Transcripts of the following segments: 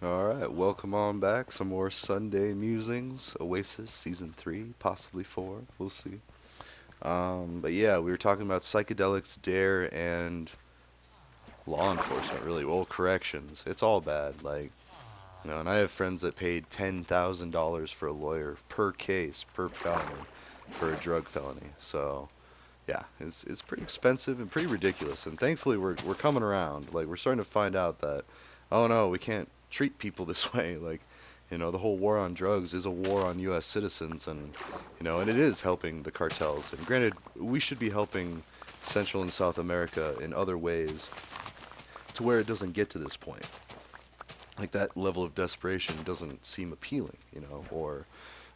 All right, welcome on back. Some more Sunday Musings, Oasis Season 3, possibly 4. We'll see. But yeah, we were talking about psychedelics, dare, and law enforcement, really. Well, corrections. It's all bad. And I have friends that paid $10,000 for a lawyer per case, per felony, for a drug felony. So, yeah, it's pretty expensive and pretty ridiculous. And thankfully, we're coming around. Like we're starting to find out that, oh no, we can't treat people this way. The whole war on drugs is a war on U.S. citizens, and it is helping the cartels. And granted, we should be helping Central and South America in other ways to where it doesn't get to this point. Like that level of desperation doesn't seem appealing, or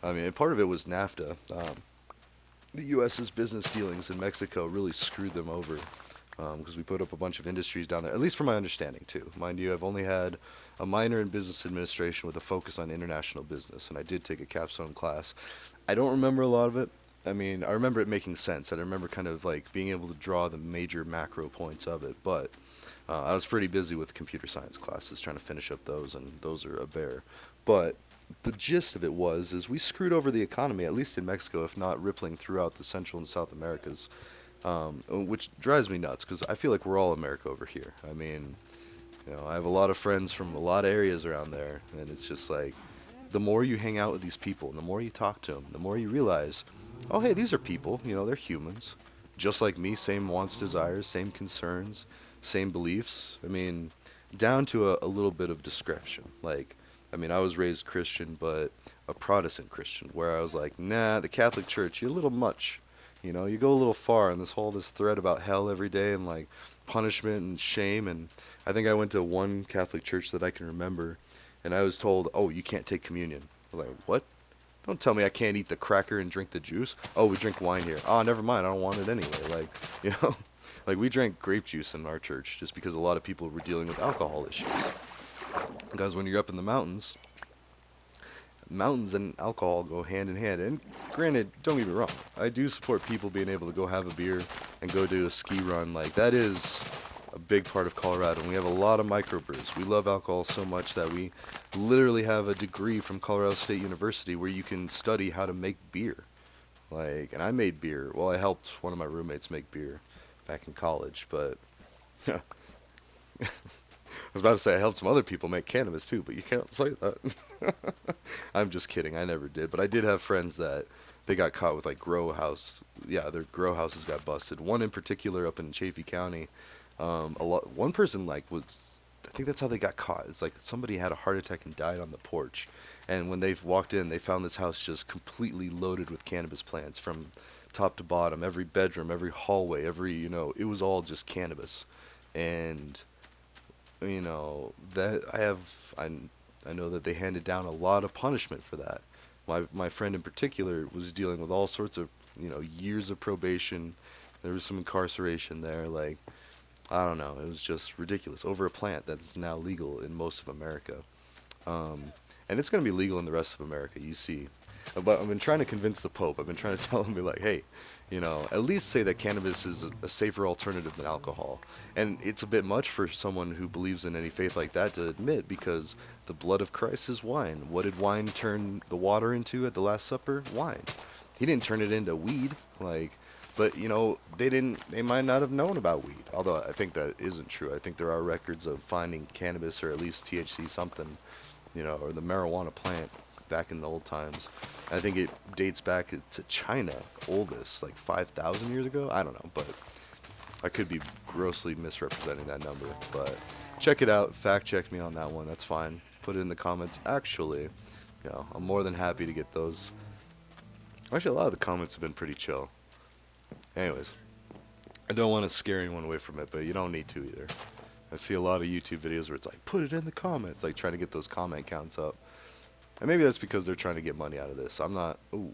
I mean, and part of it was NAFTA. The U.S.'s business dealings in Mexico really screwed them over because we put up a bunch of industries down there, at least from my understanding, too. Mind you, I've only had a minor in business administration with a focus on international business, and I did take a capstone class. I don't remember a lot of it. I mean, I remember it making sense. I remember kind of like being able to draw the major macro points of it, but I was pretty busy with computer science classes trying to finish up those, and those are a bear. But the gist of it is we screwed over the economy, at least in Mexico, if not rippling throughout the Central and South Americas, which drives me nuts because I feel like we're all America over here. I mean, I have a lot of friends from a lot of areas around there, and it's just like the more you hang out with these people and the more you talk to them, the more you realize, oh, hey, these are people, they're humans, just like me, same wants, desires, same concerns, same beliefs. I mean, down to a little bit of discretion. I mean, I was raised Christian, but a Protestant Christian, where I was like, nah, the Catholic Church, you're a little much. You go a little far, and this thread about hell every day and like punishment and shame. And I think I went to one Catholic church that I can remember, and I was told, "Oh, you can't take communion." I was like, "What? Don't tell me I can't eat the cracker and drink the juice." "Oh, we drink wine here." "Oh, never mind. I don't want it anyway." You know, like we drank grape juice in our church just because a lot of people were dealing with alcohol issues. Because when you're up in the mountains and alcohol go hand in hand. And granted, don't get me wrong, I do support people being able to go have a beer and go do a ski run. Like that is a big part of Colorado. And we have a lot of microbrews. We love alcohol so much that we literally have a degree from Colorado State University where you can study how to make beer. And I made beer. Well, I helped one of my roommates make beer back in college, but I was about to say I helped some other people make cannabis too, but you can't say that. I'm just kidding. I never did, but I did have friends that they got caught with like grow house. Yeah, their grow houses got busted. One in particular up in Chaffee County. One person like was. I think that's how they got caught. It's like somebody had a heart attack and died on the porch, and when they walked in, they found this house just completely loaded with cannabis plants from top to bottom. Every bedroom, every hallway, it was all just cannabis, and that I know that they handed down a lot of punishment for that. My friend in particular was dealing with all sorts of years of probation. There was some incarceration there. Like I don't know, it was just ridiculous over a plant that's now legal in most of America. Um, and it's going to be legal in the rest of America, you see. But I've been trying to convince the Pope. I've been trying to tell him, be like, hey, at least say that cannabis is a safer alternative than alcohol. And it's a bit much for someone who believes in any faith like that to admit because the blood of Christ is wine. What did wine turn the water into at the Last Supper? Wine. He didn't turn it into weed. But they might not have known about weed. Although I think that isn't true. I think there are records of finding cannabis or at least THC something or the marijuana plant back in the old times. I think it dates back to China, oldest, like 5,000 years ago. I don't know, but I could be grossly misrepresenting that number. But check it out. Fact check me on that one. That's fine. Put it in the comments. Actually, I'm more than happy to get those. Actually, a lot of the comments have been pretty chill. Anyways, I don't want to scare anyone away from it, but you don't need to either. I see a lot of YouTube videos where it's like, put it in the comments, like trying to get those comment counts up. And maybe that's because they're trying to get money out of this. I'm not. Ooh,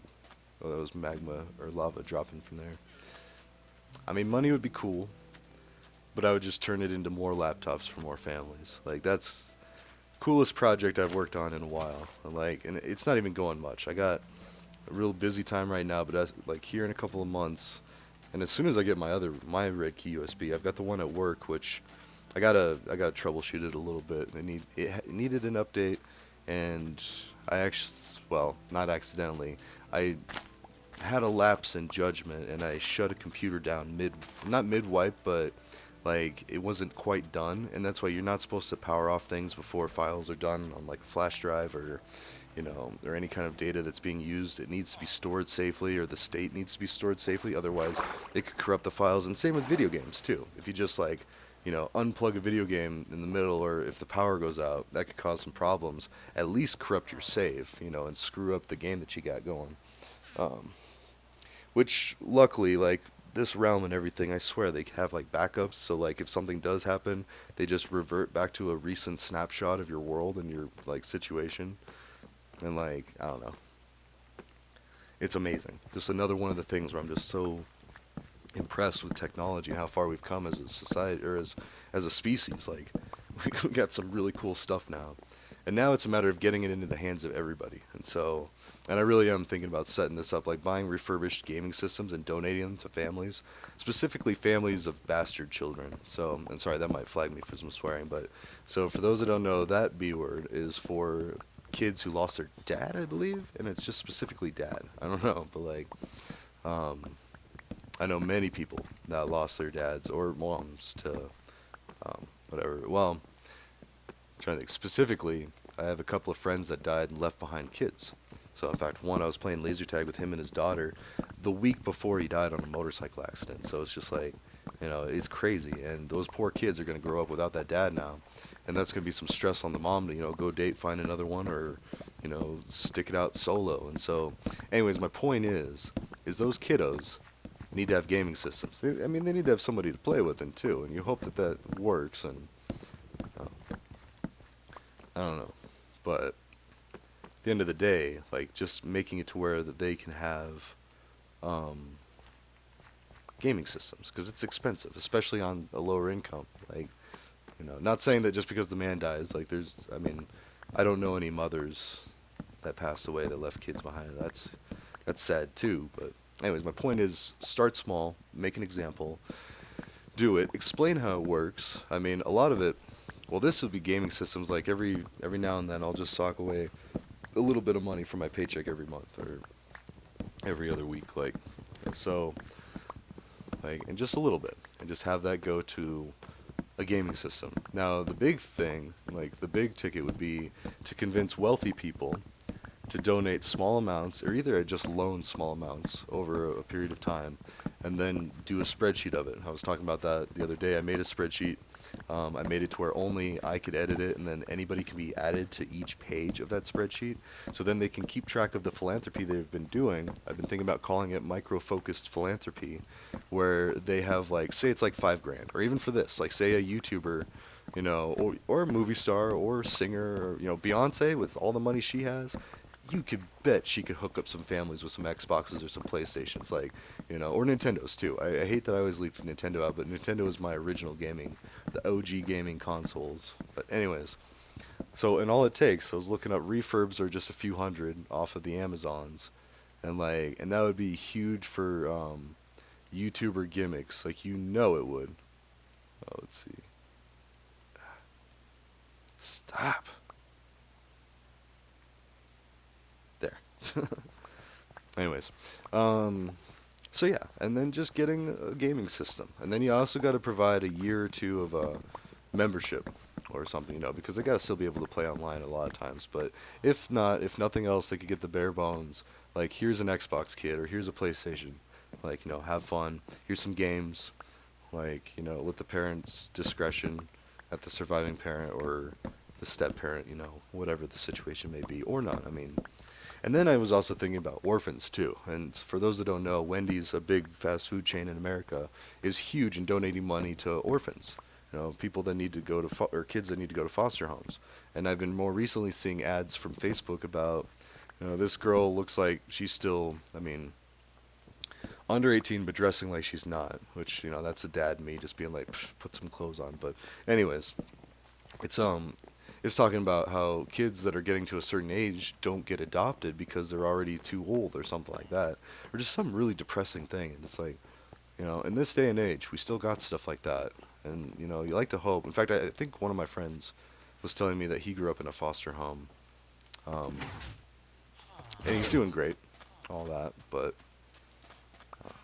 oh, that was magma or lava dropping from there. I mean, money would be cool, but I would just turn it into more laptops for more families. Like that's coolest project I've worked on in a while. And it's not even going much. I got a real busy time right now, but like here in a couple of months, and as soon as I get my red key USB, I've got the one at work, which I gotta troubleshoot it a little bit. It needed an update, and I actually, well, not accidentally. I had a lapse in judgment, and I shut a computer down not mid wipe, but like it wasn't quite done, and that's why you're not supposed to power off things before files are done on like a flash drive or or any kind of data that's being used. It needs to be stored safely, or the state needs to be stored safely. Otherwise, it could corrupt the files. And same with video games too. If you just like, unplug a video game in the middle, or if the power goes out, that could cause some problems. At least corrupt your save, and screw up the game that you got going. Um, which luckily, like this realm and everything, I swear they have like backups. So like if something does happen, they just revert back to a recent snapshot of your world and your like situation. And like, I don't know. It's amazing. Just another one of the things where I'm just so impressed with technology and how far we've come as a society or as a species. Like we got some really cool stuff now. And now it's a matter of getting it into the hands of everybody. And I really am thinking about setting this up, like buying refurbished gaming systems and donating them to families, specifically families of bastard children. So, and sorry, that might flag me for some swearing, but so for those that don't know, that B word is for kids who lost their dad, I believe, and it's just specifically dad. I don't know, but like, um, I know many people that lost their dads or moms to whatever. Well, trying to think specifically, I have a couple of friends that died and left behind kids. So in fact, one I was playing laser tag with him and his daughter the week before he died on a motorcycle accident. So it's just like, it's crazy. And those poor kids are going to grow up without that dad now, and that's going to be some stress on the mom to go date, find another one, or stick it out solo. And so, anyways, my point is those kiddos need to have gaming systems. I mean, they need to have somebody to play with and too, and you hope that that works. And uh, I don't know, but at the end of the day, like just making it to where that they can have um, gaming systems because it's expensive, especially on a lower income. Like, not saying that just because the man dies, like I mean, I don't know any mothers that passed away that left kids behind. That's sad too. But anyways, my point is, start small, make an example, do it, explain how it works. I mean, a lot of it. Well, this would be gaming systems. Like every now and then, I'll just sock away a little bit of money from my paycheck every month or every other week, so, and just a little bit, and just have that go to a gaming system. Now, the big thing, like the big ticket, would be to convince wealthy people to donate small amounts or either just loan small amounts over a period of time and then do a spreadsheet of it. I was talking about that the other day. I made a spreadsheet. I made it to where only I could edit it and then anybody can be added to each page of that spreadsheet. So then they can keep track of the philanthropy they've been doing. I've been thinking about calling it micro-focused philanthropy, where they have like, say it's like 5 grand, or even for this, like say a YouTuber, or a movie star or singer, or Beyonce with all the money she has, you could bet she could hook up some families with some Xboxes or some PlayStations, like, or Nintendos too. I hate that I always leave Nintendo out, but Nintendo is my original gaming, the OG gaming consoles. But anyways, so and all it takes, I was looking up refurbs are just a few hundred off of the Amazons, and that would be huge for YouTuber gimmicks, like it would. Oh, let's see. Stop. There. Anyways, um, so yeah, and then just getting a gaming system, and then you also got to provide a year or two of membership or something, because they got to still be able to play online a lot of times. But if not, if nothing else, they could get the bare bones. Like here's an Xbox kid or here's a PlayStation. Like have fun. Here's some games. Like with the parents' discretion, at the surviving parent or the step parent, whatever the situation may be, or not. I mean, and then I was also thinking about orphans too. And for those that don't know, Wendy's, a big fast food chain in America, is huge in donating money to orphans. People that need to go to or kids that need to go to foster homes. And I've been more recently seeing ads from Facebook about, this girl looks like she's still, I mean, under 18 but dressing like she's not, which, that's the dad in me just being like, put some clothes on. But anyways, it's it's talking about how kids that are getting to a certain age don't get adopted because they're already too old or something like that, or just some really depressing thing. And it's like, In this day and age, we still got stuff like that. And, you like to hope. In fact, I think one of my friends was telling me that he grew up in a foster home. Um, and he's doing great, all that. But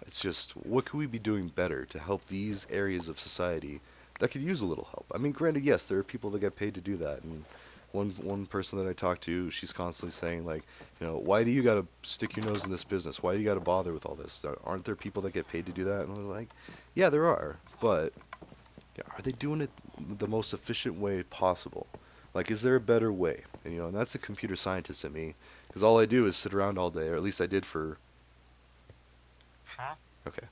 it's just, what could we be doing better to help these areas of society that could use a little help? I mean, granted, yes, there are people that get paid to do that. And one person that I talk to, she's constantly saying, like, why do you got to stick your nose in this business? Why do you got to bother with all this? Aren't there people that get paid to do that? And I was like, yeah, there are. But yeah, are they doing it the most efficient way possible? Like, is there a better way? And that's a computer scientist in me, because all I do is sit around all day, or at least I did for, okay,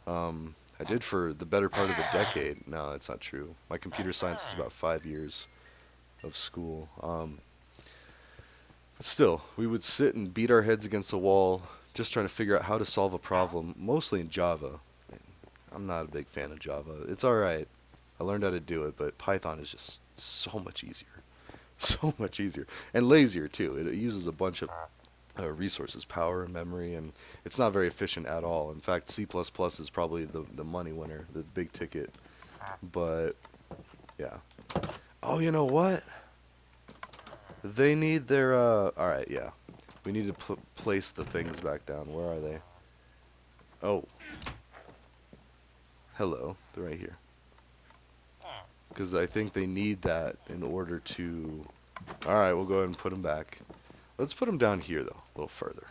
I did for the better part of a decade. No, that's not true. My computer science is about 5 years of school. But still, we would sit and beat our heads against a wall, just trying to figure out how to solve a problem, mostly in Java. I'm not a big fan of Java. It's all right. I learned how to do it, but Python is just so much easier. So much easier. And lazier, too. It uses a bunch of resources, power and memory, and it's not very efficient at all. In fact, C++ is probably the money winner, the big ticket. But, yeah. Oh, you know what? They need their, alright, yeah. We need to place the things back down. Where are they? Oh, hello. They're right here. Because I think they need that in order to... Alright, we'll go ahead and put them back. Let's put them down here, though, a little further.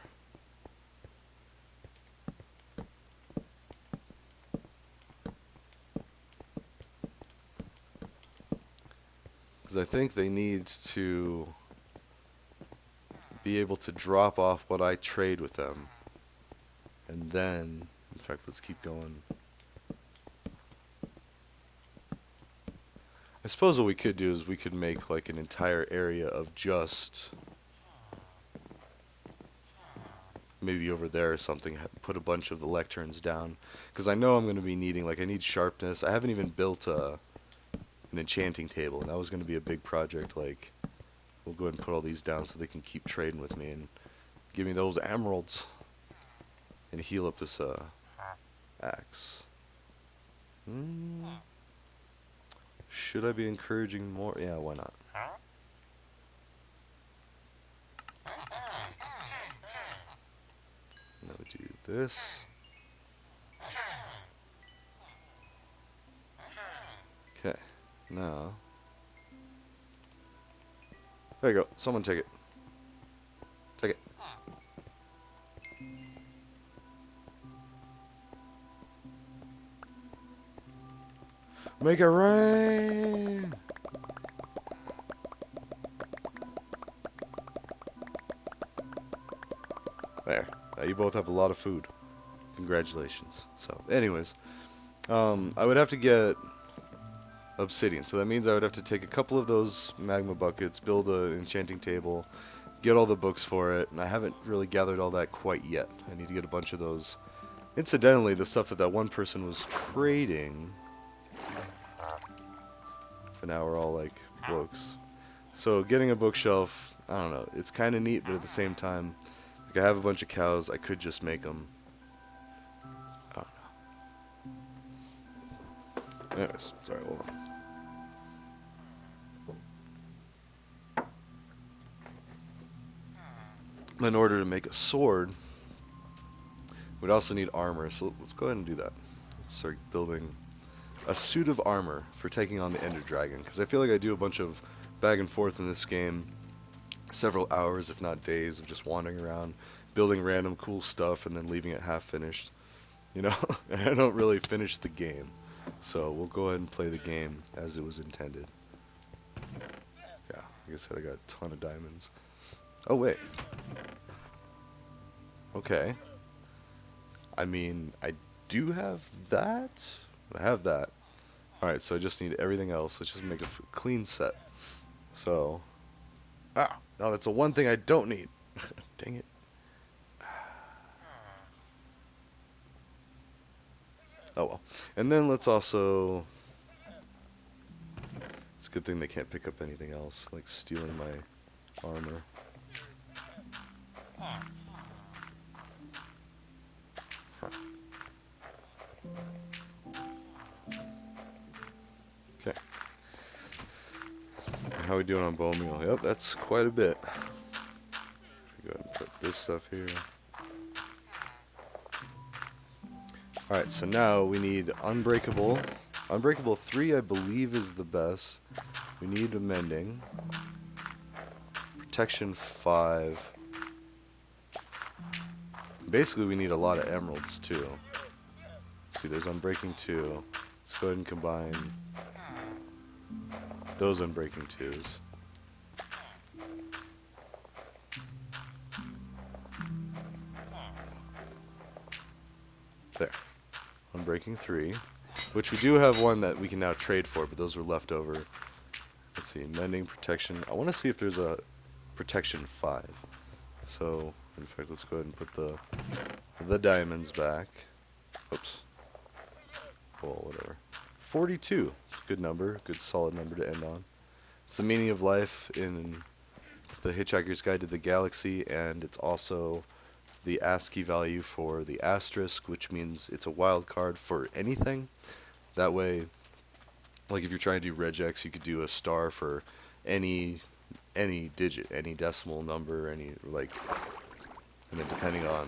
Because I think they need to be able to drop off what I trade with them. And then, in fact, let's keep going. I suppose what we could do is we could make like an entire area of just maybe over there or something, put a bunch of the lecterns down. Because I know I'm going to be needing, like, I need sharpness. I haven't even built an enchanting table, and that was going to be a big project. Like, we'll go ahead and put all these down so they can keep trading with me and give me those emeralds and heal up this axe. Hmm. Should I be encouraging more? Yeah, why not? Now we do this. Okay. Now, there you go. Someone take it. Take it. Make it rain! There. Now you both have a lot of food. Congratulations. So, anyways, I would have to get obsidian. So that means I would have to take a couple of those magma buckets, build an enchanting table, get all the books for it, and I haven't really gathered all that quite yet. I need to get a bunch of those. Incidentally, the stuff that that one person was trading, for now we're all like books. So getting a bookshelf, I don't know, it's kind of neat, but at the same time, like I have a bunch of cows, I could just make them. I don't know. Anyways, sorry, hold on. In order to make a sword, we'd also need armor, so let's go ahead and do that. Let's start building a suit of armor for taking on the Ender Dragon, because I feel like I do a bunch of back and forth in this game, several hours, if not days, of just wandering around, building random cool stuff, and then leaving it half finished. You know, and I don't really finish the game. So we'll go ahead and play the game as it was intended. Yeah, like I said, I got a ton of diamonds. Oh, wait. Okay. I mean, I do have that. I have that. Alright, so I just need everything else. Let's just make a clean set. So, no, that's the one thing I don't need. Dang it. Oh well. And then let's also... It's a good thing they can't pick up anything else, like stealing my armor. Huh. Okay. How we doing on bone meal? Yep, that's quite a bit. Go ahead and put this stuff here. All right, so now we need unbreakable. Unbreakable 3, I believe, is the best. We need amending. Protection 5. Basically, we need a lot of emeralds, too. Let's see, there's unbreaking 2. Let's go ahead and combine those unbreaking 2s. There. Unbreaking 3. Which we do have one that we can now trade for, but those were left over. Let's see, mending, protection. I want to see if there's a protection 5. So, in fact, let's go ahead and put the diamonds back. Oops. Well, whatever. 42. It's a good number, good solid number to end on. It's the meaning of life in the Hitchhiker's Guide to the Galaxy, and it's also the ASCII value for the asterisk, which means it's a wild card for anything. That way, like if you're trying to do regex, you could do a star for any any digit, any decimal number, any like, and then depending on,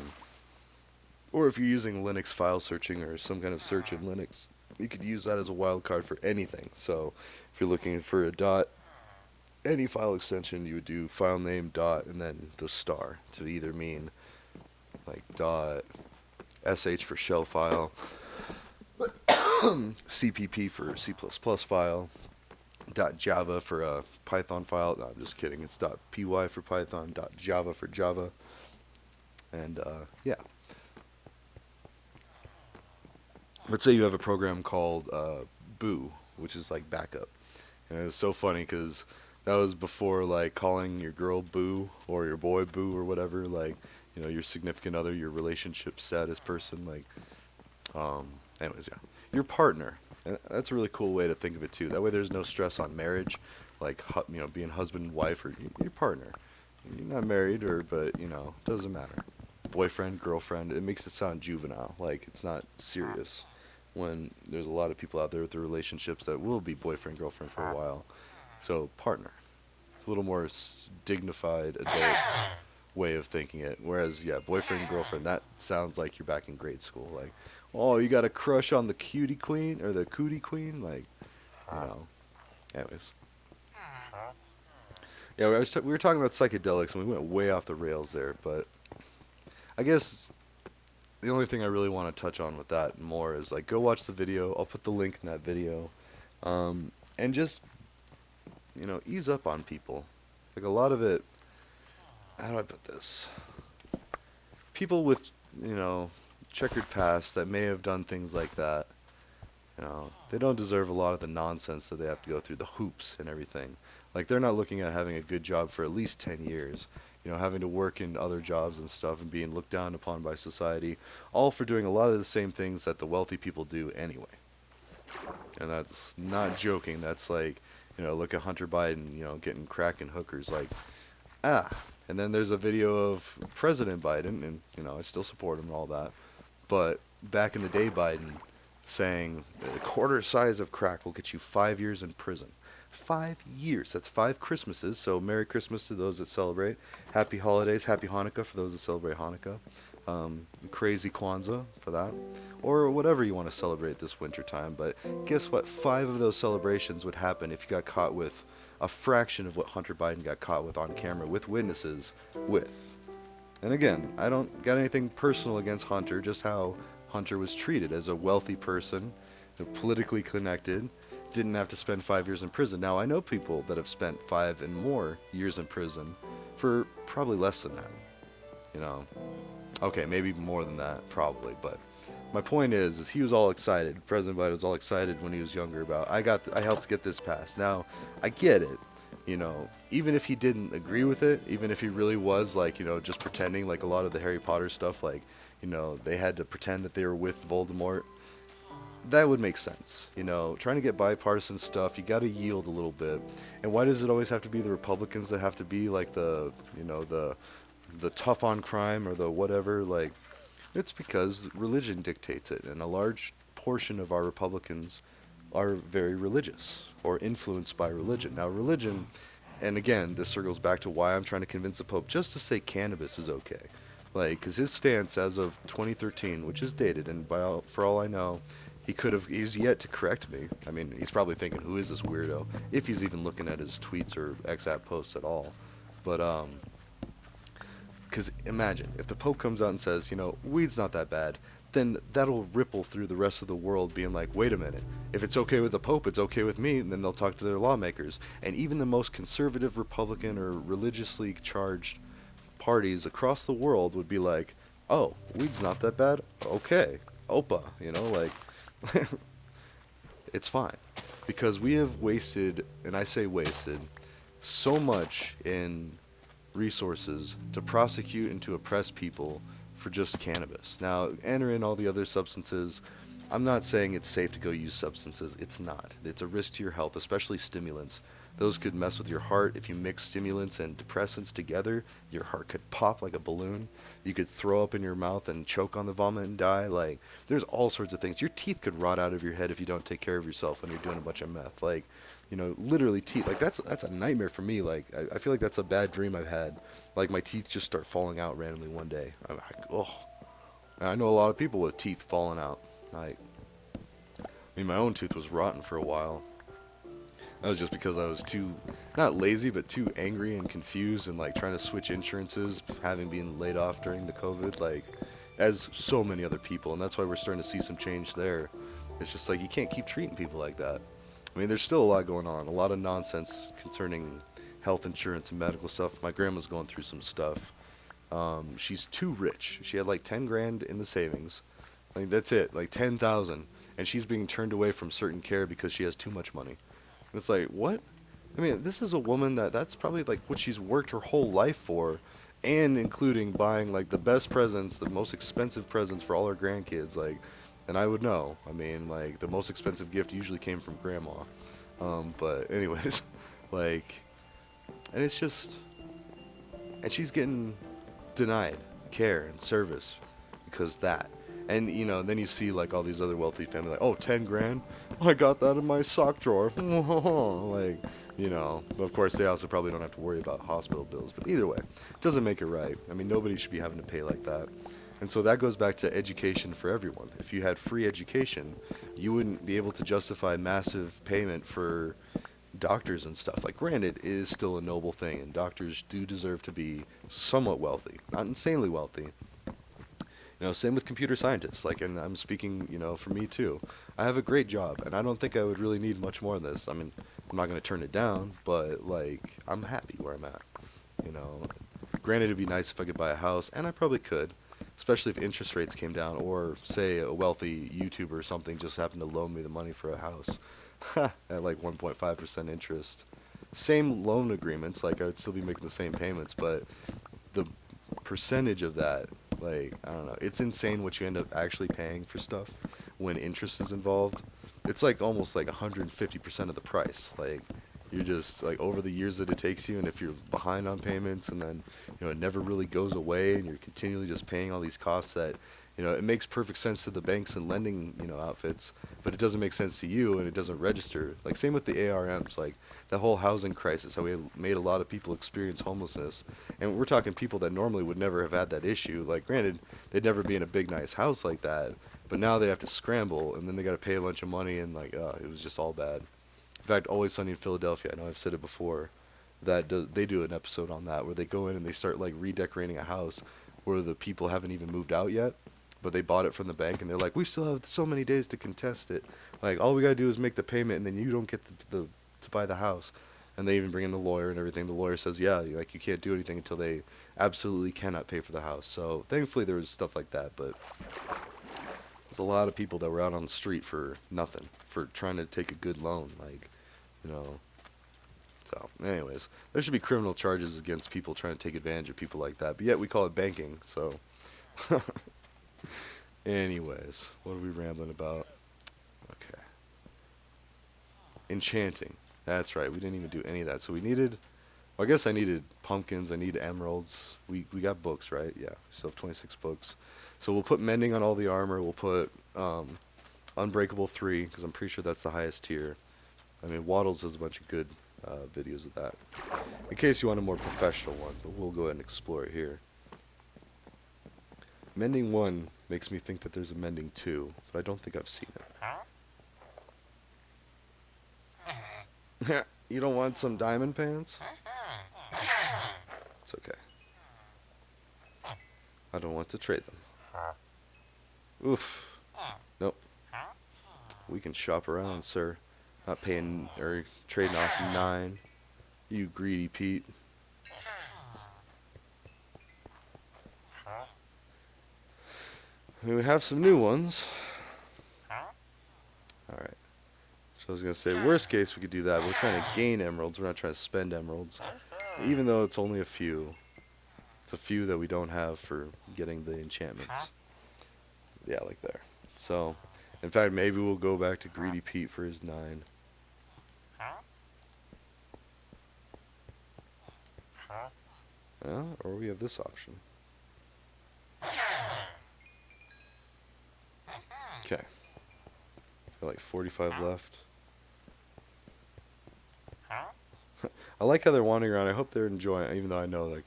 or if you're using Linux file searching or some kind of search in Linux, you could use that as a wildcard for anything. So if you're looking for a dot, any file extension, you would do file name dot and then the star to either mean like dot sh for shell file, cpp for C++ file, dot java for a Python file. No, I'm just kidding. It's dot py for Python, dot java for Java, and yeah. Let's say you have a program called Boo, which is like backup. And it's so funny because that was before like calling your girl Boo or your boy Boo or whatever, like, your significant other, your relationship status person, like, um, anyways, yeah, your partner. And that's a really cool way to think of it too. That way, there's no stress on marriage, like being husband and wife or your partner. You're not married, but doesn't matter. Boyfriend, girlfriend. It makes it sound juvenile, like it's not serious. When there's a lot of people out there with their relationships that will be boyfriend, girlfriend for a while. So partner. It's a little more dignified adult way of thinking it. Whereas, yeah, boyfriend, girlfriend, that sounds like you're back in grade school. Like, oh, you got a crush on the cutie queen or the cootie queen? Like, you know. Anyways. Yeah, we were talking about psychedelics and we went way off the rails there. But I guess the only thing I really want to touch on with that more is like go watch the video. I'll put the link in that video. And just, ease up on people. Like a lot of it, how do I put this? People with, you know, checkered past that may have done things like that, they don't deserve a lot of the nonsense that they have to go through, the hoops and everything. Like they're not looking at having a good job for at least 10 years, having to work in other jobs and stuff and being looked down upon by society, all for doing a lot of the same things that the wealthy people do anyway. And that's not joking. That's like, look at Hunter Biden, getting crack and hookers. Like, ah. And then there's a video of President Biden, and, I still support him and all that. But back in the day, Biden saying a quarter size of crack will get you 5 years in prison. 5 years. That's 5 Christmases. So Merry Christmas to those that celebrate. Happy holidays. Happy Hanukkah for those that celebrate Hanukkah. Crazy Kwanzaa for that. Or whatever you want to celebrate this winter time. But guess what? 5 of those celebrations would happen if you got caught with a fraction of what Hunter Biden got caught with on camera with witnesses with. And again, I don't got anything personal against Hunter, just how Hunter was treated as a wealthy person, politically connected, didn't have to spend 5 years in prison. Now, I know people that have spent 5 and more years in prison for probably less than that. You know, okay, maybe more than that, probably. But my point is he was all excited. President Biden was all excited when he was younger about I helped get this passed. Now, I get it. Even if he didn't agree with it, even if he really was like, just pretending like a lot of the Harry Potter stuff, like, they had to pretend that they were with Voldemort, that would make sense. Trying to get bipartisan stuff, you got to yield a little bit. And why does it always have to be the Republicans that have to be like the tough on crime or the whatever? Like, it's because religion dictates it, and a large portion of our Republicans are very religious or influenced by religion. Now, religion, and again, this circles back to why I'm trying to convince the Pope just to say cannabis is okay. Like, because his stance as of 2013, which is dated, and for all I know, he's yet to correct me. I mean, he's probably thinking, who is this weirdo? If he's even looking at his tweets or X app posts at all. But, because imagine if the Pope comes out and says, weed's not that bad, then that'll ripple through the rest of the world, being like, wait a minute, if it's okay with the Pope, it's okay with me, and then they'll talk to their lawmakers. And even the most conservative Republican or religiously charged parties across the world would be like, oh, weed's not that bad? Okay. Opa, like, it's fine. Because we have wasted, and I say wasted, so much in resources to prosecute and to oppress people for just cannabis. Now, enter in all the other substances. I'm not saying it's safe to go use substances. It's not. It's a risk to your health, especially stimulants. Those could mess with your heart. If you mix stimulants and depressants together, your heart could pop like a balloon. You could throw up in your mouth and choke on the vomit and die. Like, there's all sorts of things. Your teeth could rot out of your head if you don't take care of yourself when you're doing a bunch of meth. Like, literally teeth. Like, that's a nightmare for me. Like, I feel like that's a bad dream I've had. Like, my teeth just start falling out randomly one day. I'm like, oh. And I know a lot of people with teeth falling out. Like, I mean, my own tooth was rotten for a while. That was just because I was too, not lazy, but too angry and confused and like trying to switch insurances, having been laid off during the COVID, like, as so many other people. And that's why we're starting to see some change there. It's just like you can't keep treating people like that. I mean, there's still a lot going on, a lot of nonsense concerning health insurance and medical stuff. My grandma's going through some stuff. She's too rich. She had like 10 grand in the savings. Like that's it, like 10,000, and she's being turned away from certain care because she has too much money. And it's like, what? I mean, this is a woman that's probably like what she's worked her whole life for, and including buying like the best presents, the most expensive presents for all her grandkids. Like, and I would know. I mean, like the most expensive gift usually came from grandma. But anyways, like, and it's just, and she's getting denied care and service because that. And then you see like all these other wealthy families like, oh, 10 grand? I got that in my sock drawer. Like, but of course they also probably don't have to worry about hospital bills. But either way, it doesn't make it right. I mean, nobody should be having to pay like that. And so that goes back to education for everyone. If you had free education, you wouldn't be able to justify massive payment for doctors and stuff. Like, granted, it is still a noble thing, and doctors do deserve to be somewhat wealthy, not insanely wealthy. Same with computer scientists. Like, and I'm speaking, for me too. I have a great job, and I don't think I would really need much more than this. I mean, I'm not going to turn it down, but like, I'm happy where I'm at. You know, Granted, it'd be nice if I could buy a house, and I probably could, especially if interest rates came down, or say a wealthy YouTuber or something just happened to loan me the money for a house at like 1.5% interest. Same loan agreements, like I would still be making the same payments, but the percentage of that, like, I don't know, it's insane what you end up actually paying for stuff when interest is involved. It's like almost like 150% of the price. Like, you're just like over the years that it takes you, and if you're behind on payments, and then it never really goes away, and you're continually just paying all these costs that it makes perfect sense to the banks and lending outfits, but it doesn't make sense to you, and it doesn't register. Like, same with the ARMs, like that whole housing crisis, how we made a lot of people experience homelessness, and we're talking people that normally would never have had that issue. Like, granted, they'd never be in a big nice house like that, but now they have to scramble, and then they got to pay a bunch of money, and like, it was just all bad. In fact, Always Sunny in Philadelphia, I know I've said it before, they do an episode on that where they go in and they start like redecorating a house where the people haven't even moved out yet, but they bought it from the bank, and they're like, we still have so many days to contest it. Like, all we gotta do is make the payment, and then you don't get the to buy the house. And they even bring in the lawyer and everything. The lawyer says, yeah, like you can't do anything until they absolutely cannot pay for the house. So thankfully there was stuff like that, but there's a lot of people that were out on the street for nothing, for trying to take a good loan. Like, you know, so, anyways, there should be criminal charges against people trying to take advantage of people like that. But yet we call it banking. So, anyways, what are we rambling about? Okay, enchanting. That's right. We didn't even do any of that. So we needed. Well, I guess I needed pumpkins. I need emeralds. We got books, right? Yeah, we still have 26 books. So we'll put mending on all the armor. We'll put Unbreakable 3, because I'm pretty sure that's the highest tier. I mean, Waddles has a bunch of good videos of that. In case you want a more professional one, but we'll go ahead and explore it here. Mending 1 makes me think that there's a Mending 2, but I don't think I've seen it. You don't want some diamond pants? It's okay. I don't want to trade them. Oof. Nope. We can shop around, sir. Not paying or trading off 9. You greedy Pete. I mean, we have some new ones. Alright. So I was going to say, worst case, we could do that. We're trying to gain emeralds. We're not trying to spend emeralds. Even though it's only a few. It's a few that we don't have for getting the enchantments. Yeah, like there. So, in fact, maybe we'll go back to Greedy Pete for his 9. Or we have this option. Okay. Got like 45 left. I like how they're wandering around. I hope they're enjoying, even though I know like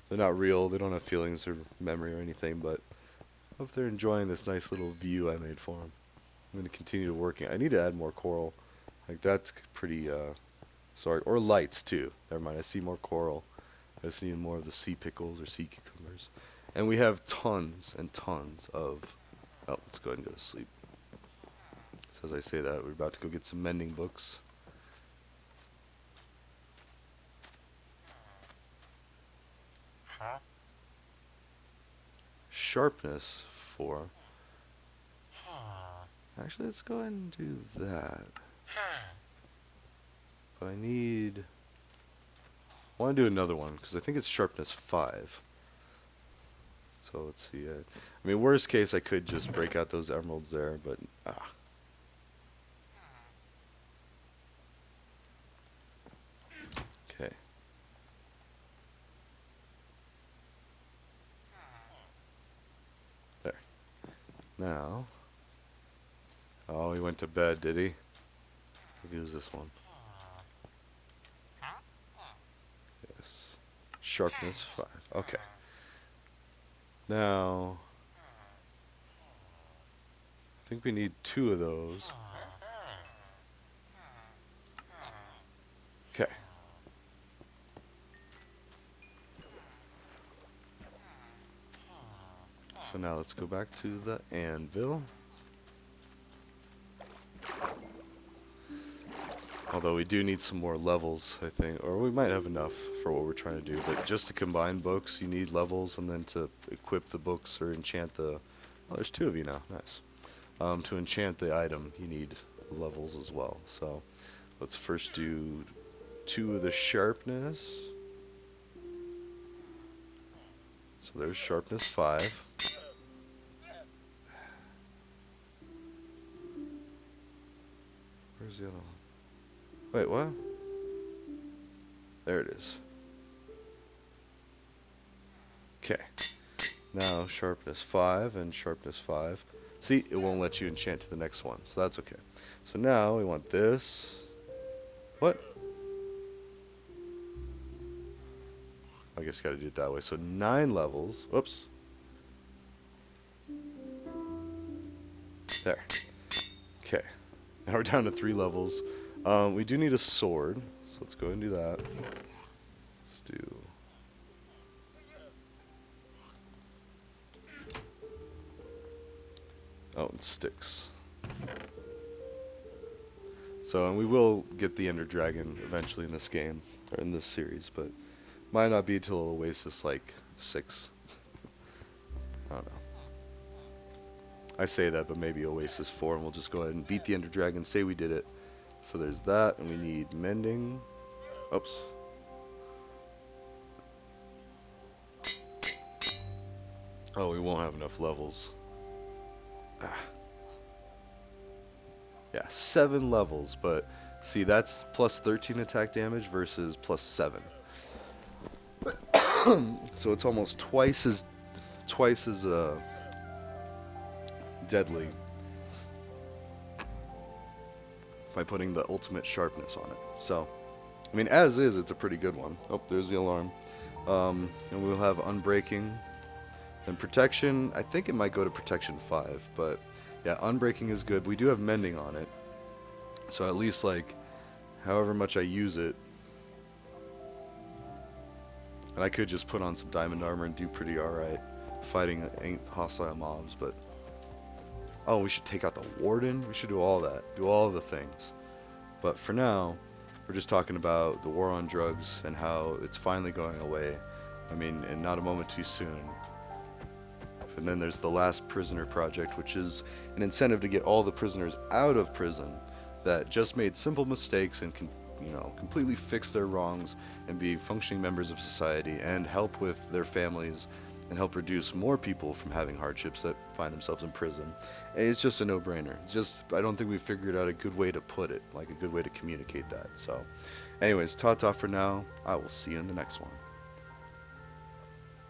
they're not real. They don't have feelings or memory or anything, but I hope they're enjoying this nice little view I made for them. I'm going to continue to working. I need to add more coral. Like that's pretty, sorry. Or lights too. Never mind. I see more coral. I just need more of the sea pickles or sea cucumbers. And we have tons and tons of, oh, let's go ahead and go to sleep. So as I say that, we're about to go get some mending books. Sharpness 4. Actually, let's go ahead and do that. But I need, I want to do another one because I think it's sharpness 5. So let's see. I mean, worst case, I could just break out those emeralds there, but okay. There. Now, oh, he went to bed, did he? Maybe it was this one. Yes. Sharpness 5. Okay. Now, I think we need 2 of those. Okay. So now let's go back to the anvil. Although we do need some more levels, I think. Or we might have enough for what we're trying to do. But just to combine books, you need levels. And then to equip the books or enchant the... Oh, there's 2 of you now. Nice. To enchant the item, you need levels as well. So let's first do 2 of the sharpness. So there's sharpness 5. Where's the other one? Wait, what? There it is. Okay. Now sharpness 5 and sharpness 5. See, it won't let you enchant to the next one, so that's okay. So now we want this. What? I guess you gotta do it that way. So 9 levels. Whoops. There. Okay. Now we're down to 3 levels. We do need a sword, so let's go and do that. Let's do... Oh, and sticks. So, and we will get the Ender Dragon eventually in this game, or in this series, but might not be till Oasis like 6. I don't know. I say that, but maybe Oasis 4, and we'll just go ahead and beat the Ender Dragon, say we did it. So there's that, and we need mending. Oops. Oh, we won't have enough levels. Ah. Yeah, 7 levels, but see, that's plus 13 attack damage versus plus 7. So it's almost twice as deadly by putting the ultimate sharpness on it. So, I mean, as is, it's a pretty good one. Oh, there's the alarm. And we'll have unbreaking and protection. I think it might go to protection 5, but yeah, unbreaking is good. We do have mending on it, so at least like however much I use it, and I could just put on some diamond armor and do pretty alright fighting hostile mobs. But oh, we should take out the warden. We should do all that, do all the things. But for now, we're just talking about the war on drugs and how it's finally going away. I mean, and not a moment too soon. And then there's the Last Prisoner Project, which is an incentive to get all the prisoners out of prison that just made simple mistakes and can, completely fix their wrongs and be functioning members of society and help with their families and help reduce more people from having hardships that find themselves in prison. And it's just a no-brainer. It's just I don't think we figured out a good way to put it, like a good way to communicate that. So, anyways, ta-ta for now. I will see you in the next one.